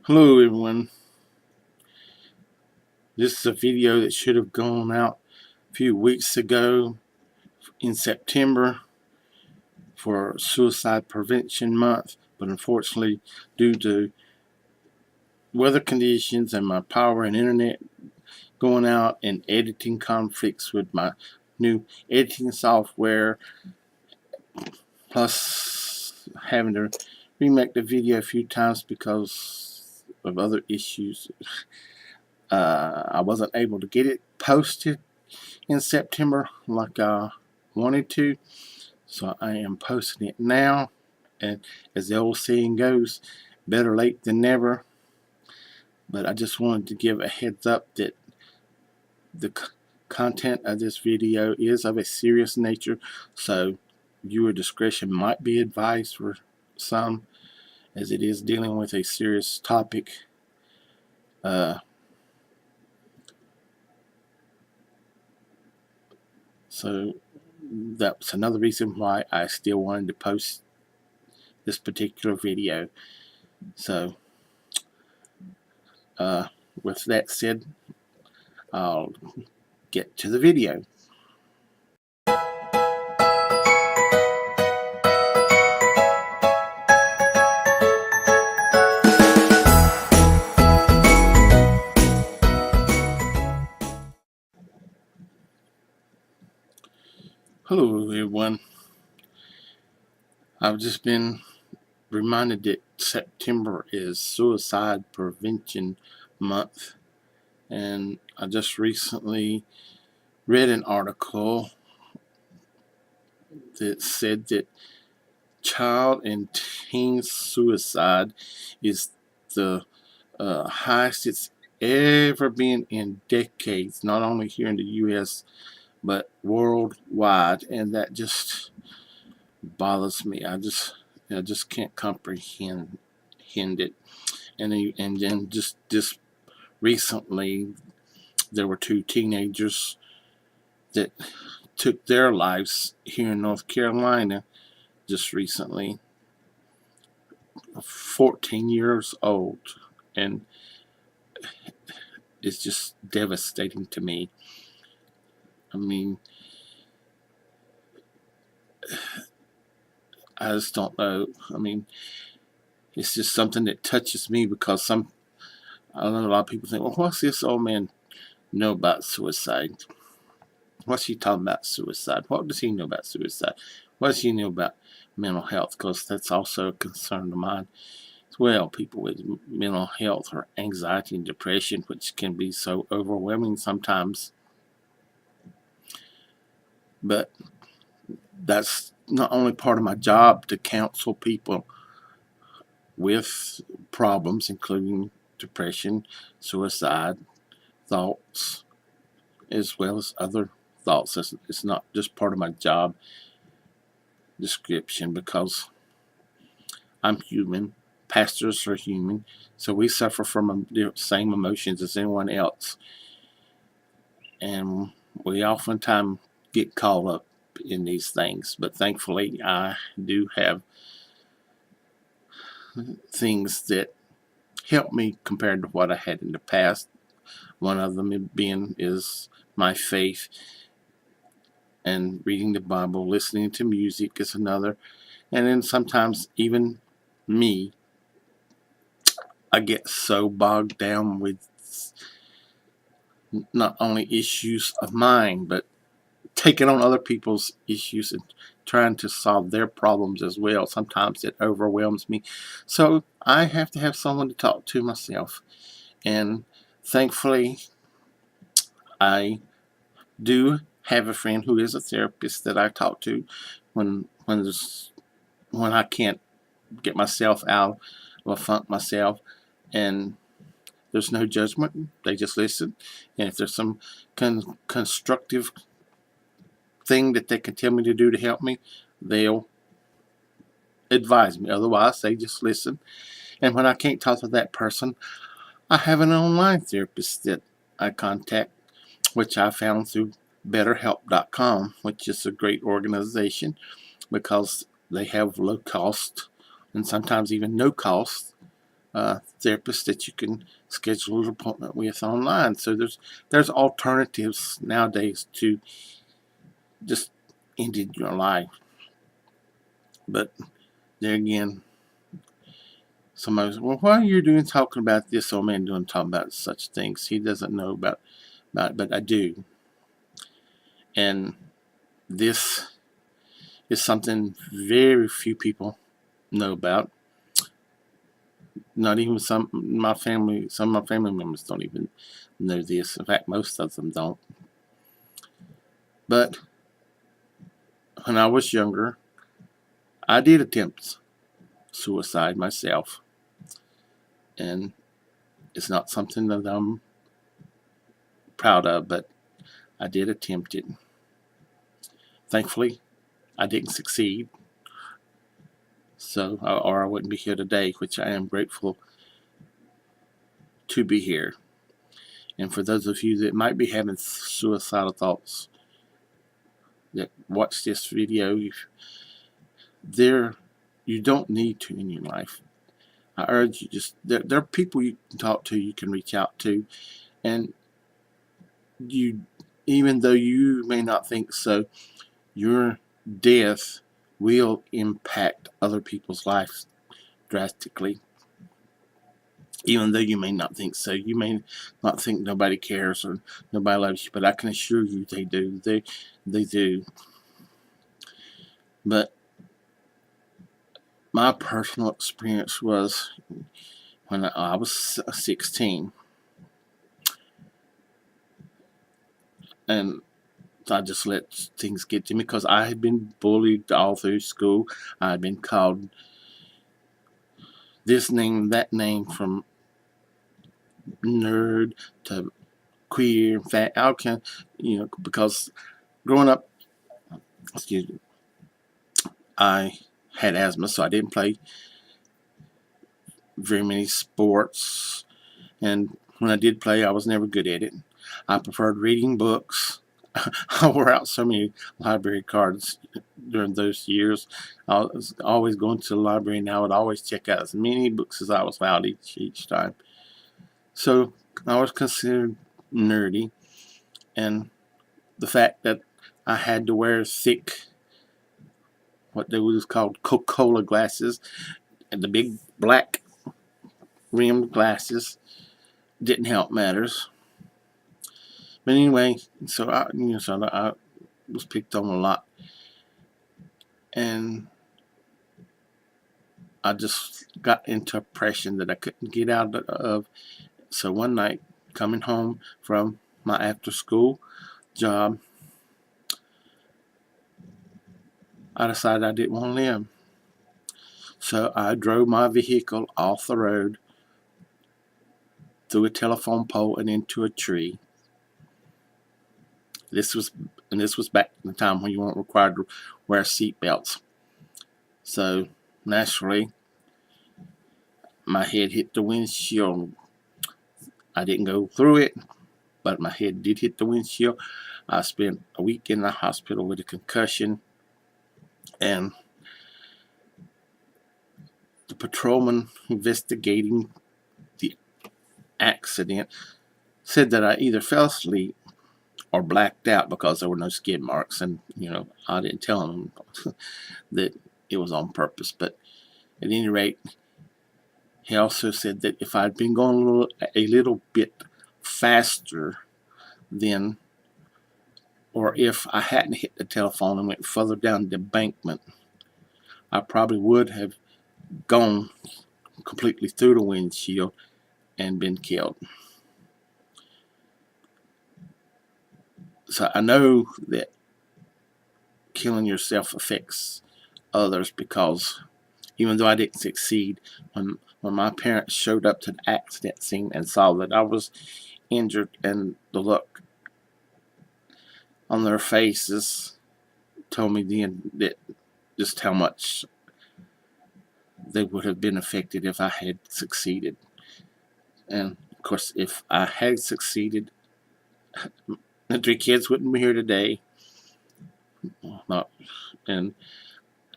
Hello everyone. This is a video that should have gone out a few weeks ago in September for Suicide Prevention Month, but unfortunately due to weather conditions and my power and internet going out and editing conflicts with my new editing software, plus having to remake the video a few times because of other issues, I wasn't able to get it posted in September like I wanted to, so I am posting it now. And as the old saying goes, better late than never. But I just wanted to give a heads up that the content of this video is of a serious nature, so viewer discretion might be advised for some, as it is dealing with a serious topic. So that's another reason why I still wanted to post this particular video. So with that said, I'll get to the video. Hello everyone. I've just been reminded that September is Suicide Prevention Month, and I just recently read an article that said that child and teen suicide is the highest it's ever been in decades, not only here in the U.S. but worldwide, and that just bothers me. I just can't comprehend it. And then just recently, there were two teenagers that took their lives here in North Carolina just recently, 14 years old, and it's just devastating to me. I mean, I just don't know. I mean, it's just something that touches me because I know a lot of people think, well, what's this old man know about suicide? What's he talking about suicide? What does he know about suicide? What does he know about mental health? Because that's also a concern of mine as well. People with mental health or anxiety and depression, which can be so overwhelming sometimes. But that's not only part of my job to counsel people with problems, including depression, suicide, thoughts, as well as other thoughts. It's not just part of my job description, because I'm human, pastors are human, so we suffer from the same emotions as anyone else, and we oftentimes get caught up in these things. But thankfully I do have things that help me compared to what I had in the past. One of them is my faith, and reading the Bible, listening to music is another. And then sometimes even me, I get so bogged down with not only issues of mine, but taking on other people's issues and trying to solve their problems as well. Sometimes it overwhelms me. So I have to have someone to talk to myself. And thankfully, I do have a friend who is a therapist that I talk to when I can't get myself out of a funk myself, and there's no judgment. They just listen, and if there's some constructive thing that they can tell me to do to help me, they'll advise me. Otherwise, they just listen. And when I can't talk to that person, I have an online therapist that I contact, which I found through BetterHelp.com, which is a great organization because they have low cost and sometimes even no cost therapists that you can schedule an appointment with online. So there's alternatives nowadays to just ending your life. But there again, somebody says, "Well, why are you doing talking about this old man doing talking about such things? He doesn't know about it," but I do, and this is something very few people know about. Not even some of my family members don't even know this. In fact, most of them don't. But when I was younger, I did attempt suicide myself, and it's not something that I'm proud of, but I did attempt it. Thankfully, I didn't succeed, or I wouldn't be here today, which I am grateful to be here. And for those of you that might be having suicidal thoughts that watch this video, you don't need to in your life. I urge you, there are people you can talk to, you can reach out to, and even though you may not think so, your death will impact other people's lives drastically. Even though you may not think so, you may not think nobody cares or nobody loves you, but I can assure you they do. They do. But my personal experience was when I was 16, and I just let things get to me because I had been bullied all through school. I had been called this name, that name, from nerd to queer, fat, all kind, because growing up, excuse me, I had asthma, so I didn't play very many sports, and when I did play, I was never good at it. I preferred reading books. I wore out so many library cards during those years. I was always going to the library, and I would always check out as many books as I was allowed each time. So I was considered nerdy, and the fact that I had to wear thick, what they was called Coca-Cola glasses, and the big black rimmed glasses didn't help matters. But anyway, so I was picked on a lot, and I just got into oppression that I couldn't get out of. So one night, coming home from my after-school job, I decided I didn't want to live. So I drove my vehicle off the road, through a telephone pole, and into a tree. This was back in the time when you weren't required to wear seat belts. So naturally, my head hit the windshield. I didn't go through it, but my head did hit the windshield. I spent a week in the hospital with a concussion, and the patrolman investigating the accident said that I either fell asleep or blacked out because there were no skid marks, and I didn't tell him that it was on purpose. But at any rate, he also said that if I'd been going a little bit faster then, or if I hadn't hit the telephone and went further down the embankment, I probably would have gone completely through the windshield and been killed. So I know that killing yourself affects others, because even though I didn't succeed, when my parents showed up to the accident scene and saw that I was injured, and the look on their faces told me then that just how much they would have been affected if I had succeeded. And of course, if I had succeeded, the 3 kids wouldn't be here today. Not, and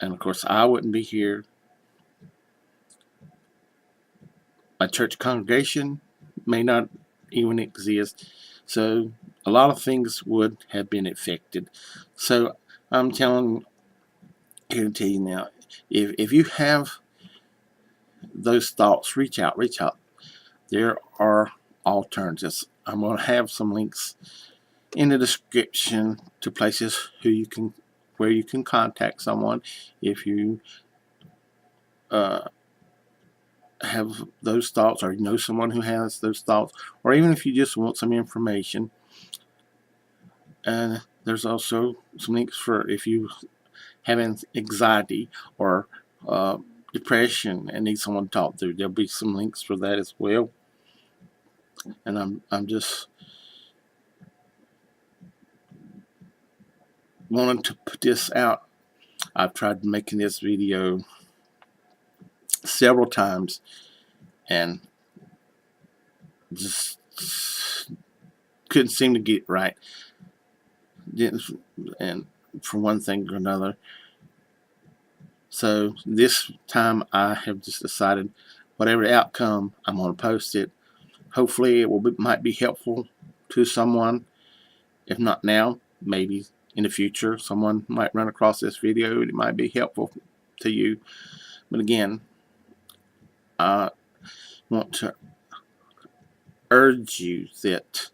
of course, I wouldn't be here. my church congregation may not even exist. So a lot of things would have been affected. So I'm telling here to tell you now, if you have those thoughts, reach out. There are alternatives. I'm going to have some links in the description to places where you can contact someone if you have those thoughts, or you know someone who has those thoughts, or even if you just want some information. And there's also some links for if you having anxiety or depression and need someone to talk to. There'll be some links for that as well. And I'm just wanting to put this out. I've tried making this video several times and just couldn't seem to get it right. And for one thing or another. So this time I have just decided whatever the outcome, I'm going to post it. Hopefully it might be helpful to someone. If not now, maybe in the future someone might run across this video and it might be helpful to you. But again, I want to urge you that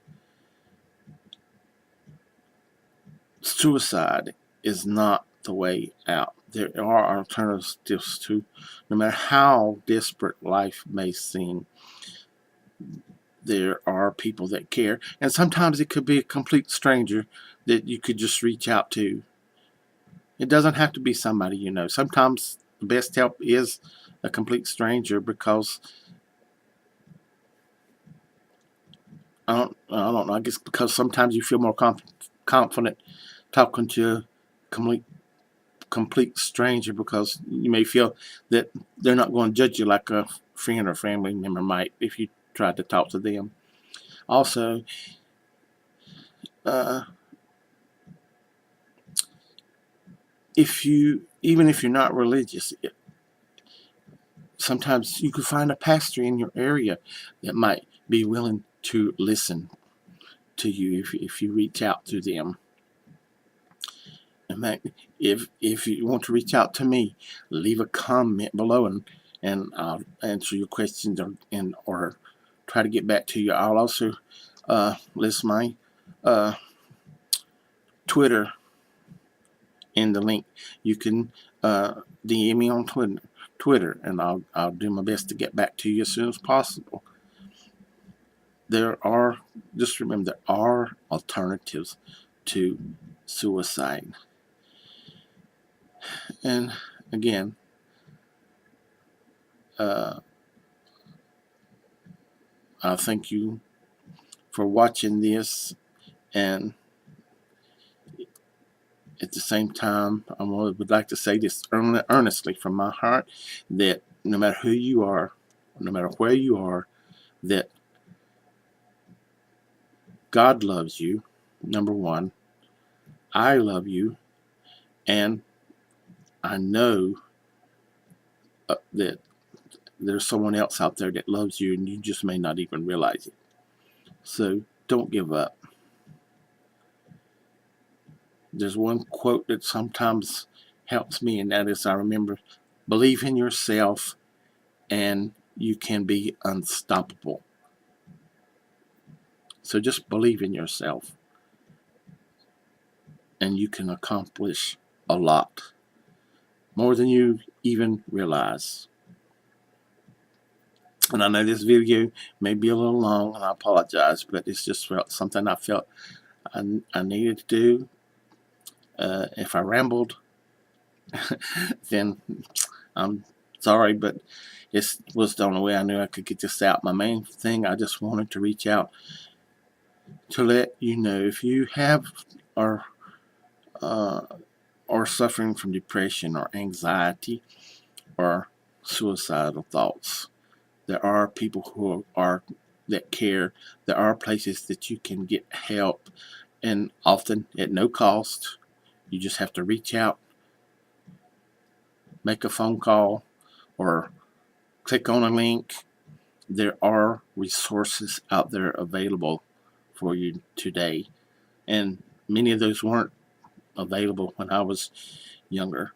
suicide is not the way out. There are alternatives to, no matter how desperate life may seem, there are people that care. And sometimes it could be a complete stranger that you could just reach out to. It doesn't have to be somebody you know. Sometimes the best help is a complete stranger, because I don't know. I guess because sometimes you feel more confident talking to a complete stranger, because you may feel that they're not going to judge you like a friend or family member might if you tried to talk to them. Also, even if you're not religious, sometimes you could find a pastor in your area that might be willing to listen to you if you reach out to them. And if you want to reach out to me, leave a comment below and I'll answer your questions or try to get back to you. I'll also list my Twitter in the link. You can DM me on Twitter, and I'll do my best to get back to you as soon as possible. Just remember, there are alternatives to suicide. And again, I thank you for watching this, and at the same time, I would like to say this earnestly from my heart, that no matter who you are, no matter where you are, that God loves you, number one. I love you, and I know that there's someone else out there that loves you, and you just may not even realize it. So don't give up. There's one quote that sometimes helps me, and that is, I remember, believe in yourself and you can be unstoppable. So just believe in yourself and you can accomplish a lot, more than you even realize. And I know this video may be a little long, and I apologize, but it's just something I felt I needed to do. If I rambled, then I'm sorry, but it was the only way I knew I could get this out. My main thing, I just wanted to reach out to let you know, if you have or suffering from depression or anxiety or suicidal thoughts, there are people who are that care. There are places that you can get help, and often at no cost. You just have to reach out, make a phone call, or click on a link there are resources out there available for you today, and many of those weren't available when I was younger.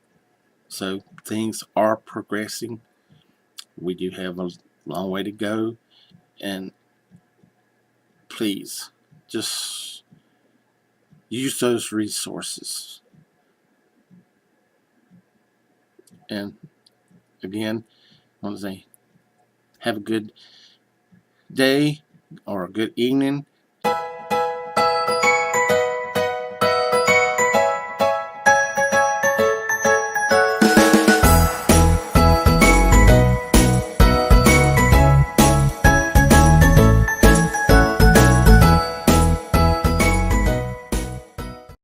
So things are progressing. We do have a long way to go, and please just use those resources. And again, I want to say have a good day or a good evening,